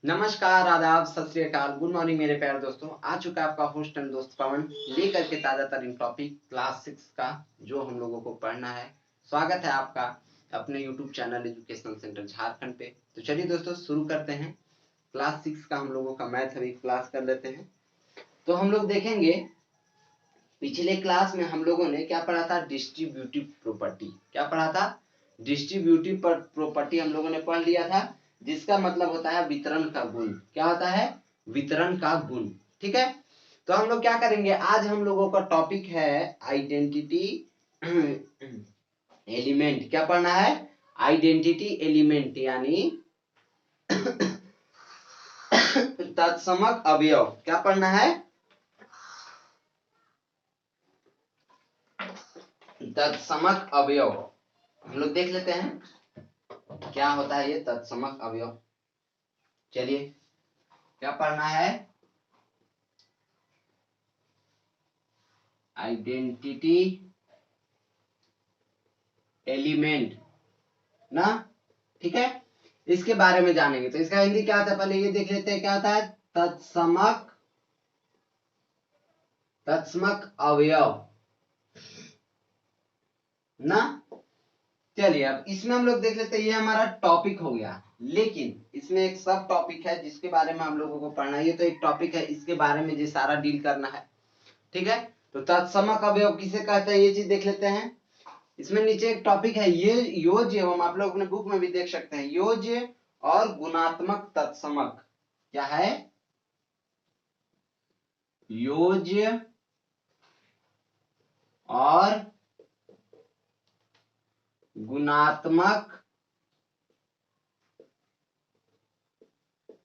नमस्कार, आदाब, सत श्री अकाल, गुड मॉर्निंग मेरे प्यारे दोस्तों। आ चुका है आपका होस्ट एंड दोस्त पवन लेकर के ताजा तरीन टॉपिक क्लास 6 का जो हम लोगों को पढ़ना है। स्वागत है आपका अपने YouTube channel educational centre Jharkhand पे। तो चलिए दोस्तों शुरू करते हैं। क्लास 6 का हम लोगों का मैथ अभी क्लास कर लेते हैं। तो हम लोग देखेंगे पिछले क्लास में हम लोगों ने क्या पढ़ा था, डिस्ट्रीब्यूटिव प्रॉपर्टी। क्या पढ़ा था? डिस्ट्रीब्यूटिव प्रॉपर्टी हम लोगों ने पढ़ लिया था, जिसका मतलब होता है वितरण का गुण। क्या होता है? वितरण का गुण। ठीक है, तो हम लोग क्या करेंगे, आज हम लोगों का टॉपिक है आइडेंटिटी एलिमेंट। क्या पढ़ना है? आइडेंटिटी एलिमेंट यानी तत्समक अवयव। क्या पढ़ना है? तत्समक अवयव। हम लोग देख लेते हैं क्या होता है ये तत्समक अवयव। चलिए क्या पढ़ना है? आइडेंटिटी एलिमेंट ना। ठीक है, इसके बारे में जानेंगे। तो इसका हिंदी क्या होता है, पहले ये देख लेते हैं क्या होता है। तत्समक अवयव ना। चलिए अब इसमें हम लोग देख लेते हैं, ये हमारा टॉपिक हो गया, लेकिन इसमें एक सब टॉपिक है जिसके बारे में हम लोगों को पढ़ना है। ये तो एक टॉपिक है, इसके बारे में जो सारा डील करना है। ठीक है, तो तत्समक अवयव किसे कहते हैं ये चीज देख लेते हैं। इसमें नीचे एक टॉपिक है ये योज्य, एवं आप लोग अपने बुक में भी देख सकते हैं, योज्य और गुणात्मक तत्समक। क्या है? योज्य और गुणात्मक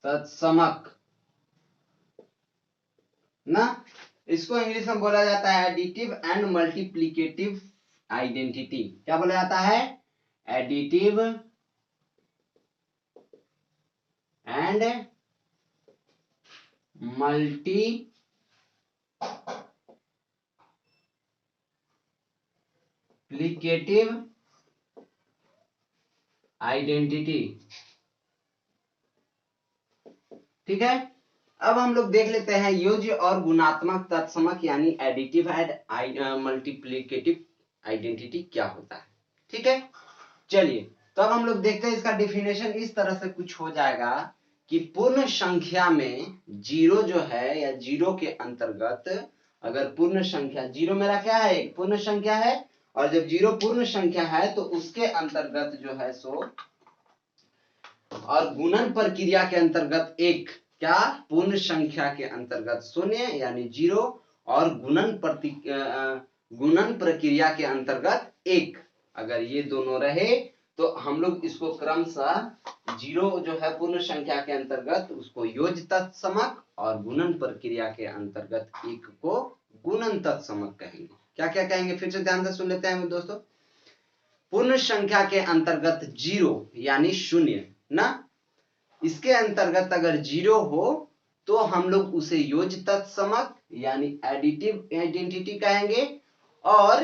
तत्समक ना। इसको इंग्लिश में बोला जाता है एडिटिव एंड मल्टीप्लिकेटिव आइडेंटिटी। क्या बोला जाता है? Additive and multiplicative identity. ठीक है, अब हम लोग देख लेते हैं योज्य और गुणात्मक तत्समक यानी एडिटिव एंड मल्टीप्लिकेटिव आइडेंटिटी क्या होता है। ठीक है, चलिए तो अब हम लोग देखते हैं इसका डेफिनेशन इस तरह से कुछ हो जाएगा कि पूर्ण संख्या में जीरो जो है या जीरो के अंतर्गत, अगर पूर्ण संख्या जीरो मेरा क्या है, एक पूर्ण संख्या है, और जब जीरो पूर्ण संख्या है तो उसके अंतर्गत जो है सो, और गुणन प्रक्रिया के अंतर्गत एक, क्या पूर्ण संख्या के अंतर्गत शून्य यानी जीरो, और गुणन प्रक्रिया के अंतर्गत एक, अगर ये दोनों रहे तो हम लोग इसको क्रमशः जीरो जो है पूर्ण संख्या के अंतर्गत उसको योज्य तत्समक, और गुणन प्रक्रिया के अंतर्गत एक को गुणन तत्समक कहेंगे। क्या क्या कहेंगे फिर से ध्यान से सुन लेते हैं दोस्तों। पूर्ण संख्या के अंतर्गत जीरो यानी शून्य ना, इसके अंतर्गत अगर जीरो हो तो हम लोग उसे योज्य तत्समक यानी एडिटिव आइडेंटिटी कहेंगे, और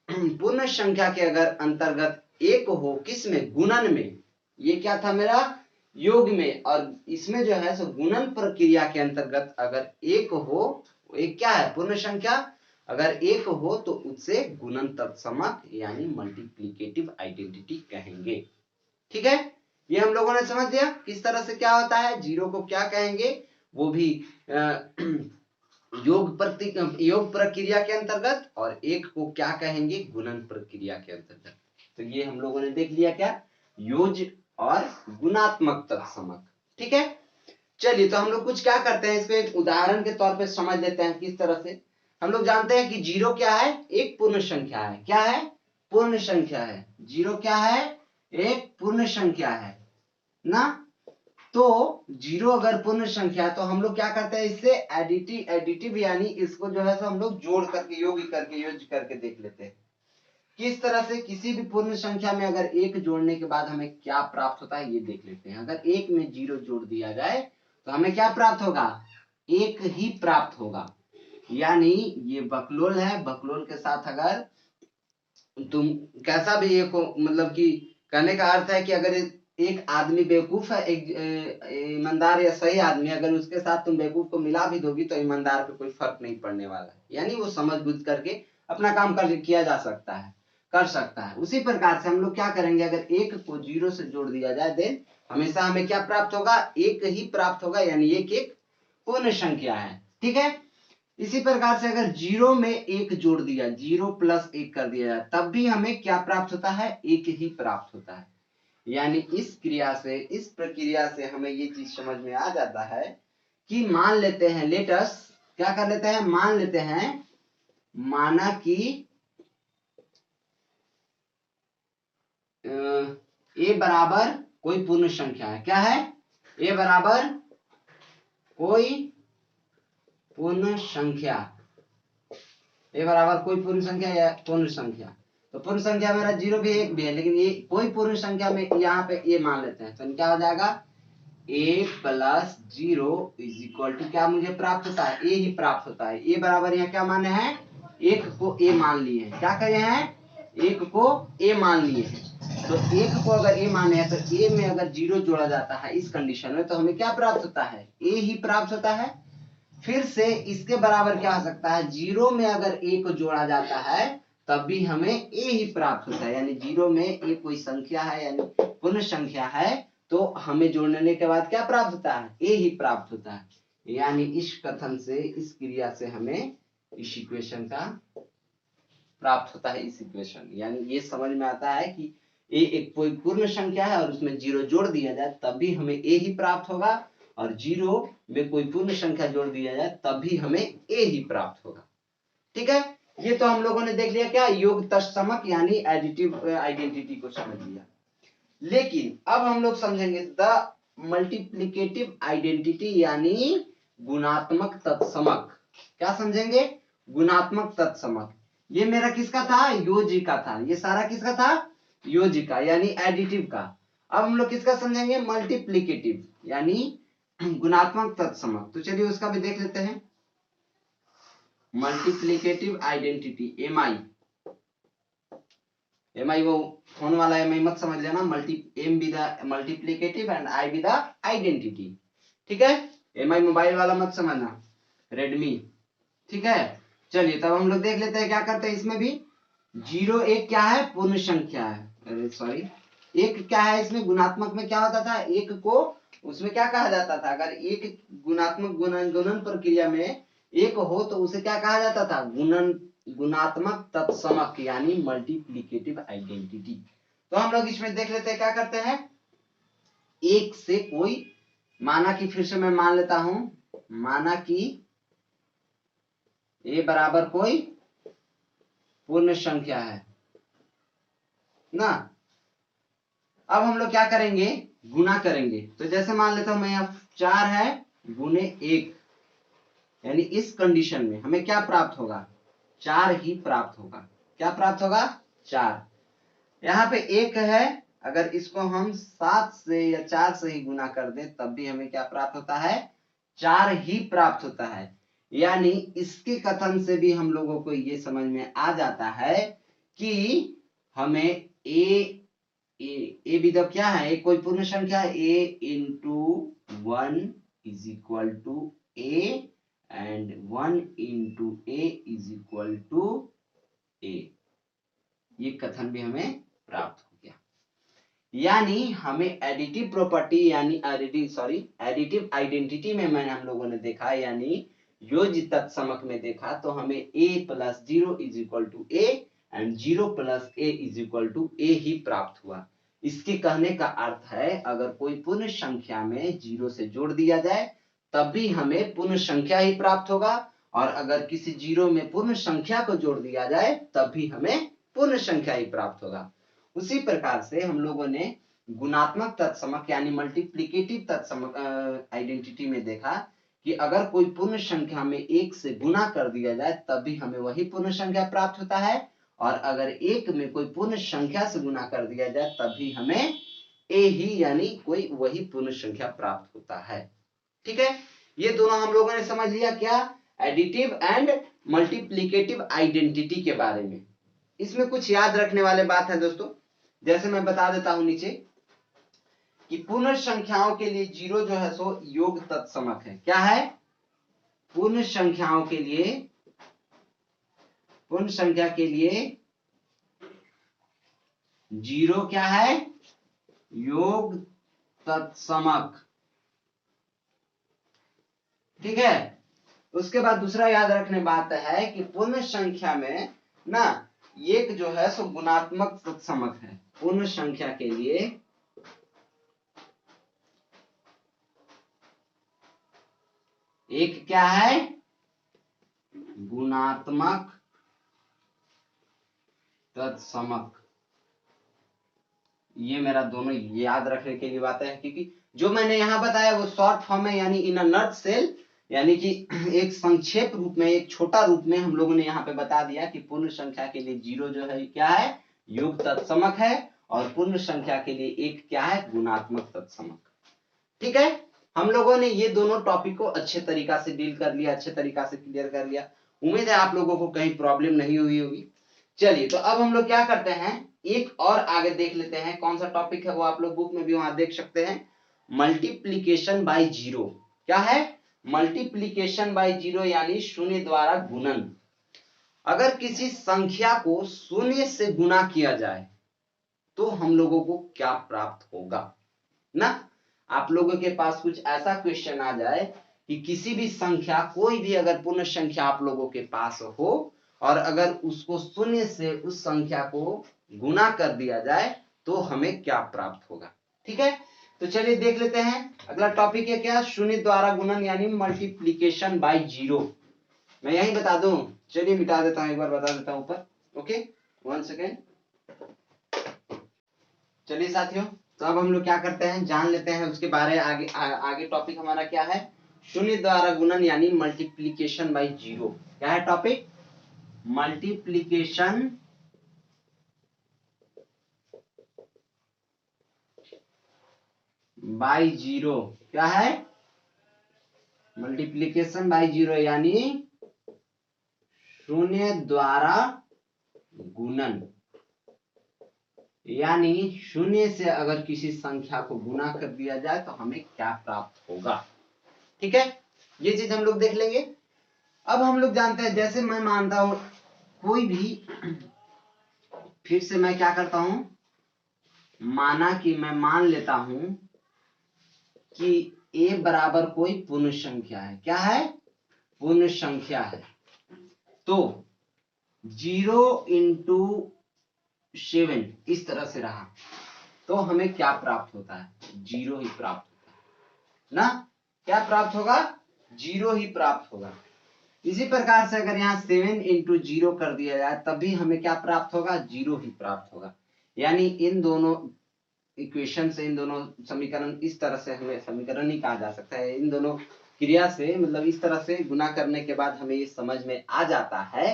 पूर्ण संख्या के अगर अंतर्गत एक हो, किसमें? गुणन में। ये क्या था मेरा? योग में। और इसमें जो है सो गुणन प्रक्रिया के अंतर्गत अगर एक हो, एक क्या है? पूर्ण संख्या। अगर एक हो तो उससे गुणन तत्समक यानी मल्टीप्लिकेटिव आइडेंटिटी कहेंगे। ठीक है, ये हम लोगों ने समझ लिया किस तरह से क्या होता है, जीरो को क्या कहेंगे, वो भी योग प्रक्रिया के अंतर्गत, और एक को क्या कहेंगे? गुणन प्रक्रिया के अंतर्गत। तो ये हम लोगों ने देख लिया क्या, योज्य और गुणात्मक तत्समक। ठीक है, चलिए तो हम लोग कुछ क्या करते हैं, इसको एक उदाहरण के तौर पे समझ लेते हैं किस तरह से। हम लोग जानते हैं कि जीरो क्या है? एक पूर्ण संख्या है। क्या है? पूर्ण संख्या है। जीरो क्या है? एक पूर्ण संख्या है ना। तो जीरो अगर पूर्ण संख्या है तो हम लोग क्या करते हैं, इससे एडिटिव यानी इसको जो है सो हम लोग जोड़ करके योग करके देख लेते हैं किस तरह से। किसी भी पूर्ण संख्या में अगर एक जोड़ने के बाद हमें क्या प्राप्त होता है ये देख लेते हैं। अगर एक में जीरो जोड़ दिया जाए तो हमें क्या प्राप्त होगा? एक ही प्राप्त होगा। यानी ये बकलोल है, बकलोल के साथ अगर तुम कैसा भी एक हो, मतलब कि कहने का अर्थ है कि अगर एक आदमी बेवकूफ है, एक ईमानदार या सही आदमी, अगर उसके साथ तुम बेवकूफ को मिला भी दोगी तो ईमानदार पे कोई फर्क नहीं पड़ने वाला, यानी वो समझ बुझ करके अपना काम कर किया जा सकता है, कर सकता है। उसी प्रकार से हम लोग क्या करेंगे, अगर एक को 0 से जोड़ दिया जाए देन हमेशा हमें क्या प्राप्त होगा, एक ही प्राप्त होगा, यानी एक पूर्ण संख्या है। ठीक है, इसी प्रकार से अगर 0 में 1 जोड़ दिया, 0 प्लस 1 कर दिया जाए, तब भी हमें क्या प्राप्त होता है, 1 ही प्राप्त होता है। यानी इस क्रिया से, इस प्रक्रिया से हमें ये चीज समझ में आ जाता है कि मान लेते हैं, लेटस क्या कर लेते हैं, मान लेते हैं, माना कि ए बराबर कोई पूर्ण संख्या है। क्या है, ए बराबर कोई पूर्ण संख्या, ए बराबर कोई पूर्ण संख्या या पूर्ण संख्या। तो पूर्ण संख्या मेरा 0 भी 1 भी है, लेकिन ये कोई पूर्ण संख्या में यहाँ पे ए मान लेते हैं, तो क्या हो जाएगा, a plus 0 is equal to क्या मुझे प्राप्त होता है, a ही प्राप्त होता है। a बराबर यहाँ क्या माने हैं, 1 को a मान लिए हैं, क्या करे हैं, 1 को a मान लिए हैं। तो 1 को अगर a माने हैं तो a में अगर 0 जोड़ा जाता है इस कंडीशन में, तो हमें क्या प्राप्त होता है, a ही प्राप्त होता है। फिर से इसके बराबर क्या हो सकता है, 0 में अगर a को जोड़ा जाता है तब भी हमें a ही प्राप्त होता है, यानी 0 में a कोई संख्या है, यानी पूर्ण संख्या है, तो हमें जोड़ने के बाद क्या प्राप्त होता है, a ही प्राप्त होता है। यानी इस कथन से, इस क्रिया से हमें इस इक्वेशन का प्राप्त होता है, इस इक्वेशन, यानी ये समझ में आता है कि a एक कोई पूर्ण संख्या है और उसमें 0 जोड़ दिया जाए तब भी हमें a ही प्राप्त होगा, और 0 में कोई पूर्ण संख्या जोड़ दिया जाए तब भी हमें a ही प्राप्त होगा। ठीक है, ये तो हम लोगों ने देख लिया क्या, योग तत्समक यानी एडिटिव आइडेंटिटी को समझ लिया। लेकिन अब हम लोग समझेंगे द मल्टीप्लिकेटिव आइडेंटिटी यानी गुणात्मक तत्समक। क्या समझेंगे, गुणात्मक तत्समक। ये मेरा किसका था, योजी का था, ये सारा किसका था, योजी का, यानी एडिटिव का। अब हम लोग किसका समझेंगे, मल्टीप्लिकेटिव यानी गुणात्मक तत्समक। तो चलिए उसका भी देख लेते हैं। मल्टीप्लिकेटिव आइडेंटिटी, एमआई, एमआई वो फोन वाला एमआई मत समझ लेना, M be the multiplicative and I be the identity. ठीक है, एमआई मोबाइल वाला मत समझना, रेडमी। ठीक है, चलिए तब हम लोग देख लेते हैं क्या करते हैं इसमें भी। 0 1 क्या है, पूर्ण संख्या है, अरे सॉरी, 1 क्या है, इसमें गुणात्मक में क्या होता था, 1 को उसमें क्या कहा जाता था, अगर एक गुणात्मक गुणन प्रक्रिया में 1 हो तो उसे क्या कहा जाता था, गुणात्मक तत्समक यानी मल्टीप्लिकेटिव आइडेंटिटी। तो हम लोग इसमें देख लेते हैं क्या करते हैं, 1 से कोई, माना कि फिर से मैं मान लेता हूं, माना कि a बराबर कोई पूर्ण संख्या है ना। अब हम लोग क्या करेंगे, गुना करेंगे। तो जैसे मान लेता हूं मैं, यहाँ 4 है गुने 1, यानी इस कंडीशन में हमें क्या प्राप्त होगा, 4 ही प्राप्त होगा। क्या प्राप्त होगा, 4। यहाँ पे 1 है, अगर इसको हम 7 से या 4 से ही गुना कर दें तब भी हमें क्या प्राप्त होता है, 4 ही प्राप्त होता है। यानी इसके कथन से भी हम लोगों को ये समझ में आ जाता है कि हमें ए भी तो क्या है, कोई पूर्ण संख्या, a into 1 is equal to a and 1 into a is equal to a। ये कथन भी हमें प्राप्त हो गया। यानी हमें एडिटिव प्रॉपर्टी यानी एडिटिव आइडेंटिटी में मैंने हम लोगों ने देखा, यानी योज्य तत्समक में देखा, तो हमें a plus 0 is equal to a and 0 plus a is equal to a ही प्राप्त हुआ। इसके कहने का अर्थ है, अगर कोई पूर्ण संख्या में 0 से जोड़ दिया जाए तब भी हमें पूर्ण संख्या ही प्राप्त होगा, और अगर किसी 0 में पूर्ण संख्या को जोड़ दिया जाए तब भी हमें पूर्ण संख्या ही प्राप्त होगा। उसी प्रकार से हम लोगों ने गुणात्मक तत्समक यानी मल्टीप्लिकेटिव तत्समक आइडेंटिटी में देखा कि अगर कोई पूर्ण संख्या में 1 से गुना कर दिया जाए तब भी हमें वही पूर्ण संख्या प्राप्त होता है, और अगर 1 में कोई पूर्ण संख्या से गुना कर दिया जाए तब भी हमें a ही यानी कोई वही पूर्ण संख्या प्राप्त होता है। ठीक है, ये दोनों हम लोगों ने समझ लिया क्या, एडिटिव एंड मल्टीप्लिकेटिव आइडेंटिटी के बारे में। इसमें कुछ याद रखने वाले बात है दोस्तों, जैसे मैं बता देता हूं नीचे, कि पूर्ण संख्याओं के लिए जीरो जो है सो योग तत्समक है। क्या है? पूर्ण संख्याओं के लिए, पूर्ण संख्या के लिए जीरो क्या है? योग तत्समक। ठीक है। उसके बाद दूसरा याद रखने बात है कि पूर्ण संख्या में ना एक जो है सो गुणात्मक तत्समक है। पूर्ण संख्या के लिए एक क्या है? गुणात्मक तत्समक। ये मेरा दोनों याद रखने के लिए बात है, क्योंकि जो मैंने यहां बताया वो शॉर्ट फॉर्म है, यानी इन अ नटशेल, यानी कि एक संक्षेप रूप में, एक छोटा रूप में हम लोगों ने यहाँ पे बता दिया कि पूर्ण संख्या के लिए जीरो जो है क्या है? योग तत्समक है, और पूर्ण संख्या के लिए एक क्या है? गुणात्मक तत्समक। ठीक है। हम लोगों ने ये दोनों टॉपिक को अच्छे तरीका से डील कर लिया, अच्छे तरीका से क्लियर कर लिया। उम्मीद है आप लोगों को कहीं प्रॉब्लम नहीं हुई होगी। चलिए, तो अब हम लोग क्या करते हैं, एक और आगे देख लेते हैं। कौन सा टॉपिक है वो आप लोग बुक में भी वहां देख सकते हैं। Multiplication by zero. क्या है? मल्टीप्लीकेशन बाय जीरो, यानी शून्य द्वारा गुणन। अगर किसी संख्या को शून्य से गुणा किया जाए तो हम लोगों को क्या प्राप्त होगा ना। आप लोगों के पास कुछ ऐसा क्वेश्चन आ जाए कि किसी भी संख्या, कोई भी अगर पूर्ण संख्या आप लोगों के पास हो, और अगर उसको शून्य से उस संख्या को गुणा कर दिया जाए तो हमें क्या प्राप्त होगा। ठीक है। तो चलिए देख लेते हैं। अगला टॉपिक है क्या? शून्य द्वारा गुणन, यानी मल्टीप्लीकेशन बाय जीरो। मैं यही बता दूं, चलिए मिटा देता हूं, एक बार बता देता हूं ऊपर। Okay, 1 second. चलिए साथियों, तो अब हम लोग क्या करते हैं, जान लेते हैं उसके बारे। आगे टॉपिक हमारा क्या है? शून्य द्वारा गुणन, यानी मल्टीप्लीकेशन बाय जीरो। क्या है टॉपिक? Multiplication by zero. क्या है? मल्टीप्लीकेशन बाय जीरो, यानी शून्य द्वारा गुणन, यानी शून्य से अगर किसी संख्या को गुणा कर दिया जाए तो हमें क्या प्राप्त होगा। ठीक है, ये चीज हम लोग देख लेंगे। अब हम लोग जानते हैं, जैसे मैं मानता हूं कोई भी, फिर से मैं क्या करता हूं, माना कि मैं मान लेता हूं कि a बराबर कोई पूर्ण संख्या है। क्या है? पूर्ण संख्या है। तो 0 इंटू 7 इस तरह से रहा तो हमें क्या प्राप्त होता है? जीरो ही प्राप्त होता है ना। क्या प्राप्त होगा? जीरो ही प्राप्त होगा। इसी प्रकार से अगर यहाँ 7 इंटू 0 कर दिया जाए तब भी हमें क्या प्राप्त होगा? जीरो ही प्राप्त होगा। यानी इन दोनों इक्वेशन से, इन दोनों समीकरण, इस तरह से हमें समीकरण नहीं कहा जा सकता है, इन दोनों क्रिया से, मतलब इस तरह से गुना करने के बाद हमें ये समझ में आ जाता है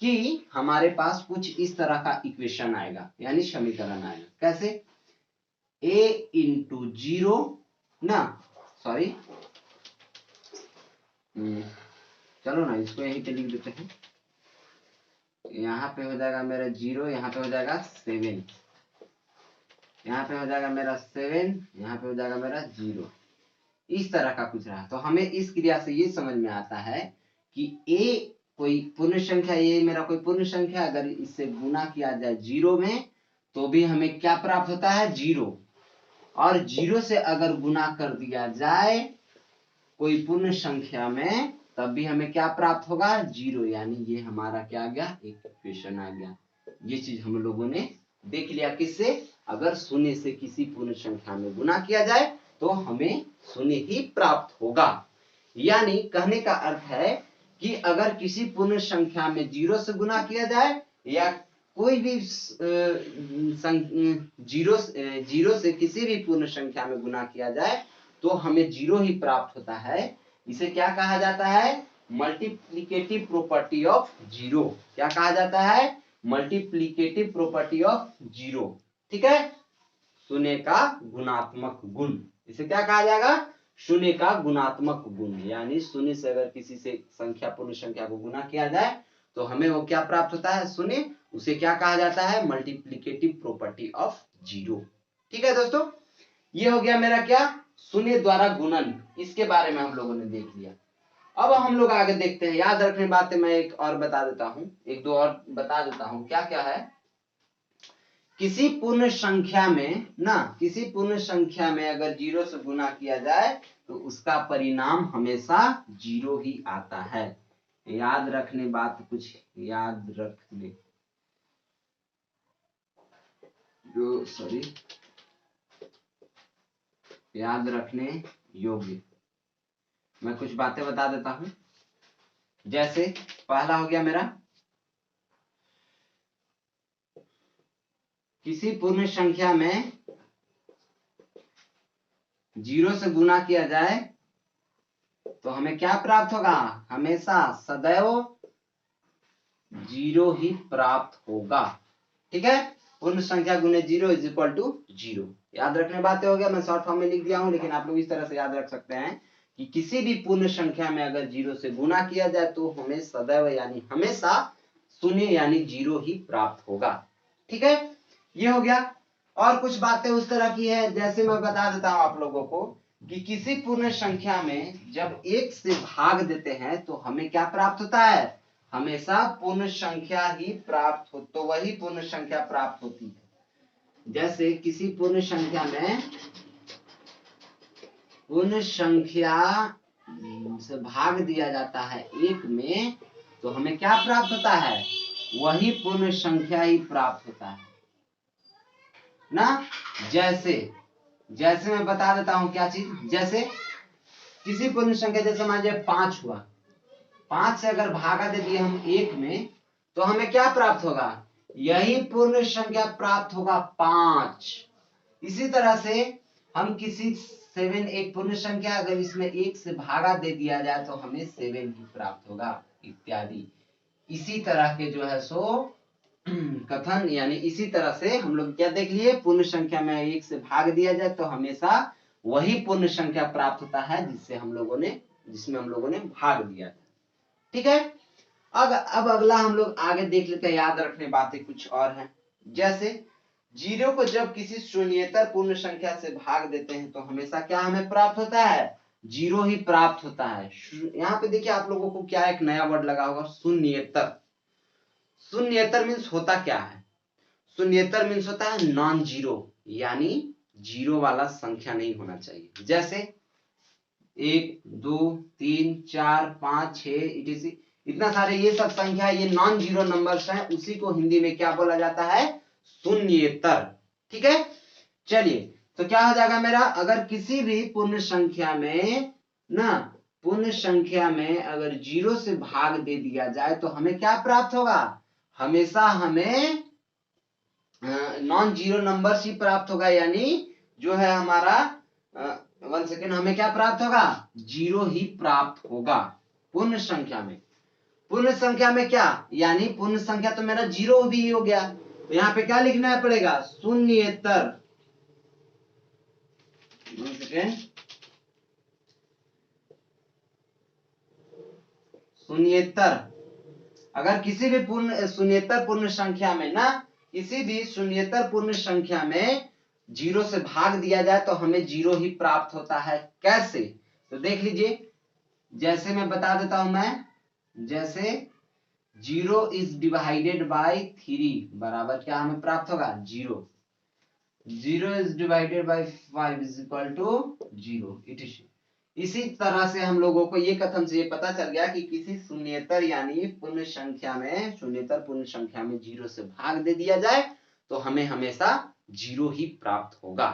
कि हमारे पास कुछ इस तरह का इक्वेशन आएगा, यानी समीकरण आएगा। कैसे? a इंटू 0 ना, सॉरी, चलो ना इसको यहीं पे लिख देते हैं। यहाँ पे हो जाएगा मेरा 0, यहाँ पे हो जाएगा 7, यहाँ पे हो जाएगा मेरा 7, यहाँ पे हो जाएगा मेरा 0। इस तरह का कुछ रहा तो हमें इस क्रिया से ये समझ में आता है कि a कोई पूर्ण संख्या, ये मेरा कोई पूर्ण संख्या, अगर इससे गुना किया जाए 0 में तो भी हमें क्या प्राप्त होता है? 0। और 0 से अगर गुना कर दिया जाए कोई पूर्ण संख्या में तब भी हमें क्या प्राप्त होगा? 0। यानी ये हमारा क्या आ गया? एक इक्वेशन आ गया। ये चीज हम लोगों ने देख लिया। किससे? अगर शून्य से किसी पूर्ण संख्या में गुना किया जाए तो हमें शून्य ही प्राप्त होगा। यानी कहने का अर्थ है कि अगर किसी पूर्ण संख्या में 0 से गुना किया जाए या कोई भी जीरो से किसी भी पूर्ण संख्या में गुना किया जाए तो हमें 0 ही प्राप्त होता है। इसे क्या कहा जाता है? Multiplicative property of 0। क्या कहा जाता है? Multiplicative property of 0। ठीक है, शून्य का गुणात्मक गुण। इसे क्या कहा जाएगा? शून्य का गुणात्मक गुण। यानी शून्य से अगर किसी से संख्या, पूर्ण संख्या को गुना किया जाए तो हमें वो क्या प्राप्त होता है? शून्य। उसे क्या कहा जाता है? Multiplicative property of 0। ठीक है दोस्तों, ये हो गया मेरा क्या, शून्य द्वारा गुणन, इसके बारे में हम लोगों ने देख लिया। अब हम लोग आगे देखते हैं। याद रखने बातें मैं एक और बता देता हूं, एक दो और बता देता हूं। क्या क्या है, किसी पूर्ण संख्या में ना, किसी पूर्ण संख्या में अगर 0 से गुना किया जाए तो उसका परिणाम हमेशा 0 ही आता है। याद रखने बात, कुछ याद रखने जो सॉरी याद रखने योग्य मैं कुछ बातें बता देता हूं। जैसे पहला हो गया मेरा, किसी पूर्ण संख्या में 0 से गुना किया जाए तो हमें क्या प्राप्त होगा, हमेशा सदैव 0 ही प्राप्त होगा। ठीक है, पूर्ण संख्या गुने 0 इज इक्वल टू 0। याद रखने बातें हो गया, मैं शॉर्ट फॉर्म में लिख दिया हूं, लेकिन आप लोग इस तरह से याद रख सकते हैं कि किसी भी पूर्ण संख्या में अगर 0 से गुना किया जाए तो हमें सदैव यानी हमेशा शून्य यानी 0 ही प्राप्त होगा। ठीक है, ये हो गया। और कुछ बातें उस तरह की है, जैसे मैं बता देता हूं आप लोगों को कि किसी पूर्ण संख्या में जब 1 से भाग देते हैं तो हमें क्या प्राप्त होता है, हमेशा पूर्ण संख्या ही प्राप्त हो, तो वही पूर्ण संख्या प्राप्त होती है। जैसे किसी पूर्ण संख्या में पूर्ण संख्या से भाग दिया जाता है 1 में तो हमें क्या प्राप्त होता है, वही पूर्ण संख्या ही प्राप्त होता है ना। जैसे जैसे मैं बता देता हूं क्या चीज, जैसे किसी पूर्ण संख्या, जैसे मान लीजिए 5 हुआ, 5 से अगर भागा दे दिए हम 1 में तो हमें क्या प्राप्त होगा, यही पूर्ण संख्या प्राप्त होगा 5। इसी तरह से हम किसी 7 एक पूर्ण संख्या, अगर इसमें 1 से भागा दे दिया जाए तो हमें 7 ही प्राप्त होगा, इत्यादि। इसी तरह के जो है सो कथन, यानी इसी तरह से हम लोग क्या देख लिए, पूर्ण संख्या में 1 से भाग दिया जाए तो हमेशा वही पूर्ण संख्या प्राप्त होता है जिसमें हम लोगों ने भाग दिया था। ठीक है, अब अगला हम लोग आगे देख लेते हैं। याद रखने बातें कुछ और हैं, जैसे 0 को जब किसी शून्येतर पूर्ण संख्या से भाग देते हैं तो हमेशा क्या हमें प्राप्त होता है, 0 ही प्राप्त होता है। यहाँ पे देखिए आप लोगों को क्या एक नया वर्ड लगा होगा, शून्येतर। शून्येतर मीन्स होता क्या है, शून्येतर मीन्स होता है नॉन जीरो, यानी 0 वाला संख्या नहीं होना चाहिए। जैसे 1 2 3 4 5 6 etc, इतना सारे ये सब संख्या, ये नॉन जीरो नंबर्स हैं, उसी को हिंदी में क्या बोला जाता है, शून्येतर। ठीक है, चलिए तो क्या हो जाएगा मेरा, अगर किसी भी पूर्ण संख्या में ना, पूर्ण संख्या में अगर 0 से भाग दे दिया जाए तो हमें क्या प्राप्त होगा, हमेशा हमें नॉन जीरो नंबर ही प्राप्त होगा, यानी जो है हमारा 1 सेकेंड, हमें क्या प्राप्त होगा, 0 ही प्राप्त होगा पूर्ण संख्या में। पूर्ण संख्या में क्या, यानी पूर्ण संख्या तो मेरा 0 भी हो गया, तो यहाँ पे क्या लिखना पड़ेगा, शून्येतर। 1 सेकेंड, शून्येतर। अगर किसी भी पूर्ण शून्येतर पूर्ण संख्या में ना, किसी भी शून्येतर पूर्ण संख्या में 0 से भाग दिया जाए तो हमें 0 ही प्राप्त होता है। कैसे, तो देख लीजिए, जैसे मैं बता देता हूं मैं, जैसे 0 इज डिवाइडेड बाय 3 बराबर क्या हमें प्राप्त होगा, 0। 0 is divided by 5 is equal to 0। इसी तरह से हम लोगों को ये कथन से ये पता चल गया कि किसी शून्येतर यानी पूर्ण संख्या में, शून्येतर पूर्ण संख्या में 0 से भाग दे दिया जाए तो हमें हमेशा 0 ही प्राप्त होगा।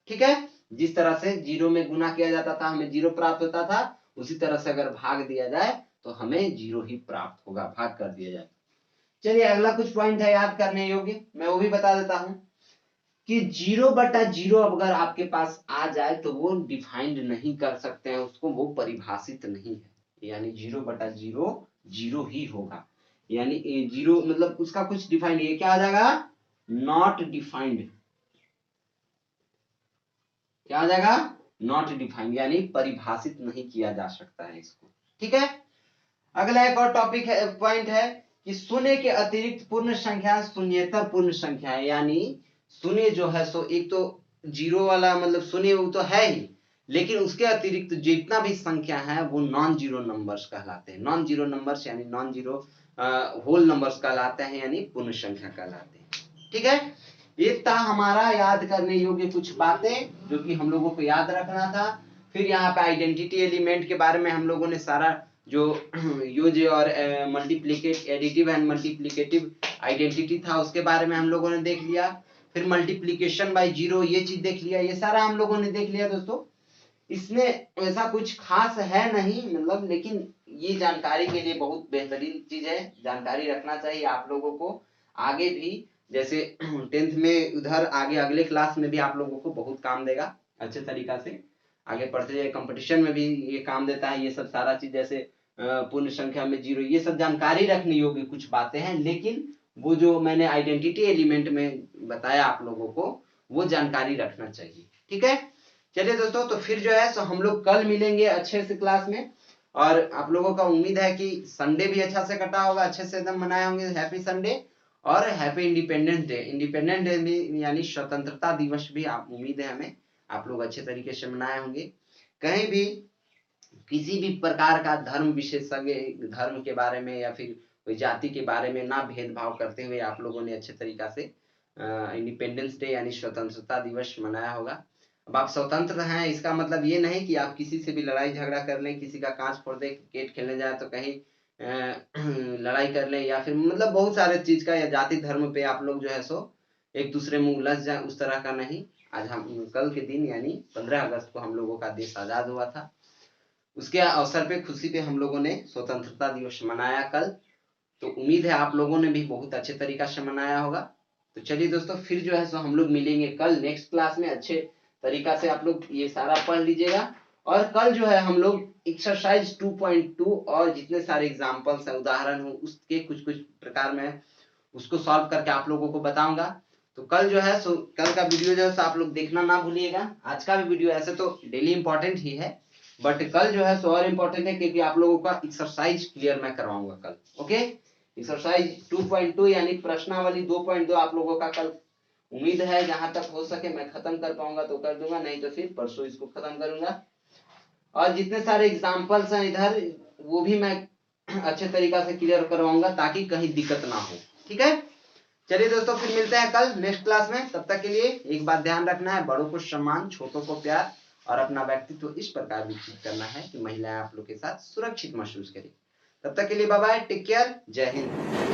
ठीक है, जिस तरह से 0 में गुना किया जाता था हमें 0 प्राप्त होता था, उसी तरह से अगर भाग दिया जाए तो हमें 0 ही प्राप्त होगा, भाग कर दिया जाए। चलिए अगला कुछ पॉइंट है याद करने योग्य, मैं वो भी बता देता हूं कि 0/0 अगर आपके पास आ जाए तो वो डिफाइंड नहीं कर सकते हैं उसको, वो परिभाषित नहीं है, यानी 0/0 0 ही होगा, यानी 0 मतलब उसका कुछ डिफाइंड, ये क्या आ जाएगा, नॉट डिफाइंड। क्या आ जाएगा, नॉट डिफाइंड, यानी परिभाषित नहीं किया जा सकता है इसको। ठीक है, अगला एक और टॉपिक है, पॉइंट है कि शून्य के अतिरिक्त पूर्ण संख्या शून्येतर पूर्ण संख्या है, यानी शून्य जो है सो एक तो जीरो वाला मतलब शून्य वो तो है ही, लेकिन उसके अतिरिक्त जितना भी संख्या है वो नॉन जीरो नंबर्स कहलाते हैं। नॉन जीरो नंबर्स यानी नॉन जीरो होल नंबर्स कहलाते हैं, यानी पूर्ण संख्या कहलाते हैं। ठीक है, ये था हमारा याद करने योग्य कुछ बातें जो कि हम लोगों को याद रखना था। फिर यहाँ पे आइडेंटिटी एलिमेंट के बारे में हम लोगों ने सारा जो यूज और मल्टीप्लिकेट एडिटिव एंड मल्टीप्लिकेटिव आइडेंटिटी था उसके बारे में हम लोगों ने देख लिया। फिर मल्टीप्लिकेशन बाय जीरो ये चीज देख लिया, ये सारा हम लोगों ने देख लिया दोस्तों। इसमें ऐसा कुछ खास है नहीं मतलब, लेकिन ये जानकारी के लिए बहुत बेहतरीन चीज है, जानकारी रखना चाहिए आप लोगों को। आगे भी जैसे 10th में उधर आगे अगले क्लास में भी आप लोगों को बहुत काम देगा अच्छे तरीका से, आगे पढ़ते जाए कंपटीशन में भी ये काम देता है। ये सब सारा चीज जैसे पूर्ण संख्या में जीरो, ये सब जानकारी रखने योग्य कुछ बातें हैं, लेकिन वो जो मैंने आइडेंटिटी एलिमेंट में बताया आप लोगों को वो जानकारी रखना चाहिए। ठीक है, चलिए दोस्तों, तो फिर जो है सो हम लोग कल मिलेंगे अच्छे से क्लास में। और आप लोगों का उम्मीद है कि संडे भी अच्छा से कटा होगा, अच्छे से एकदम मनाए होंगे। हैप्पी संडे और happy independence day. Independence day भी यानी स्वतंत्रता दिवस भी आप उम्मीद है हमें आप लोग अच्छे तरीके से मनाए होंगे। कहीं भी किसी भी प्रकार का धर्म विशेषज्ञ धर्म के बारे में या फिर कोई जाति के बारे में ना भेदभाव करते हुए आप लोगों ने अच्छे तरीका से इंडिपेंडेंस डे यानी स्वतंत्रता दिवस मनाया होगा। अब आप स्वतंत्र हैं इसका मतलब ये नहीं कि आप किसी से भी लड़ाई झगड़ा कर लें, किसी का कांच फोड़ दे, क्रिकेट खेलने जाए तो कहीं लड़ाई कर लें, या फिर मतलब बहुत सारे चीज का या जाति धर्म पे आप लोग जो है सो एक दूसरे में उलझ जाए, उस तरह का नहीं। आज हम कल के दिन यानी 15 अगस्त को हम लोगों का देश आजाद हुआ था, उसके अवसर पे खुशी पे हम लोगों ने स्वतंत्रता दिवस मनाया कल। तो उम्मीद है आप लोगों ने भी बहुत अच्छे तरीका से मनाया होगा। तो चलिए दोस्तों, फिर जो है सो हम लोग मिलेंगे कल नेक्स्ट क्लास में। अच्छे तरीका से आप लोग ये सारा पढ़ लीजिएगा। और कल जो है हम लोग एक्सरसाइज 2.2 और जितने सारे एग्जाम्पल्स है उदाहरण हो उसके कुछ कुछ प्रकार में उसको सॉल्व करके आप लोगों को बताऊंगा। तो कल जो है सो कल का वीडियो जो है सो आप लोग देखना ना भूलिएगा। आज का भी वीडियो ऐसे तो डेली इंपॉर्टेंट ही है, बट कल जो है सो और इम्पोर्टेंट है क्योंकि आप लोगों का एक्सरसाइज क्लियर मैं करवाऊंगा कल। ओके, एक्सरसाइज 2.2 यानी प्रश्नावली 2.2 आप लोगों का कल उम्मीद है जहां तक हो सके मैं खत्म कर पाऊंगा तो कर दूंगा, नहीं तो फिर परसों इसको खत्म करूंगा। और जितने सारे एग्जाम्पल्स हैं इधर वो भी मैं अच्छे तरीका से क्लियर करवाऊंगा ताकि कहीं दिक्कत ना हो। ठीक है, चलिए दोस्तों, फिर मिलते हैं कल नेक्स्ट क्लास में। तब तक के लिए एक बात ध्यान रखना है, बड़ों को सम्मान, छोटों को प्यार और अपना व्यक्तित्व इस प्रकार विकसित करना है कि महिलाएं आप लोग के साथ सुरक्षित महसूस करें। तब तक के लिए बाय बाय, टेक केयर, जय हिंद।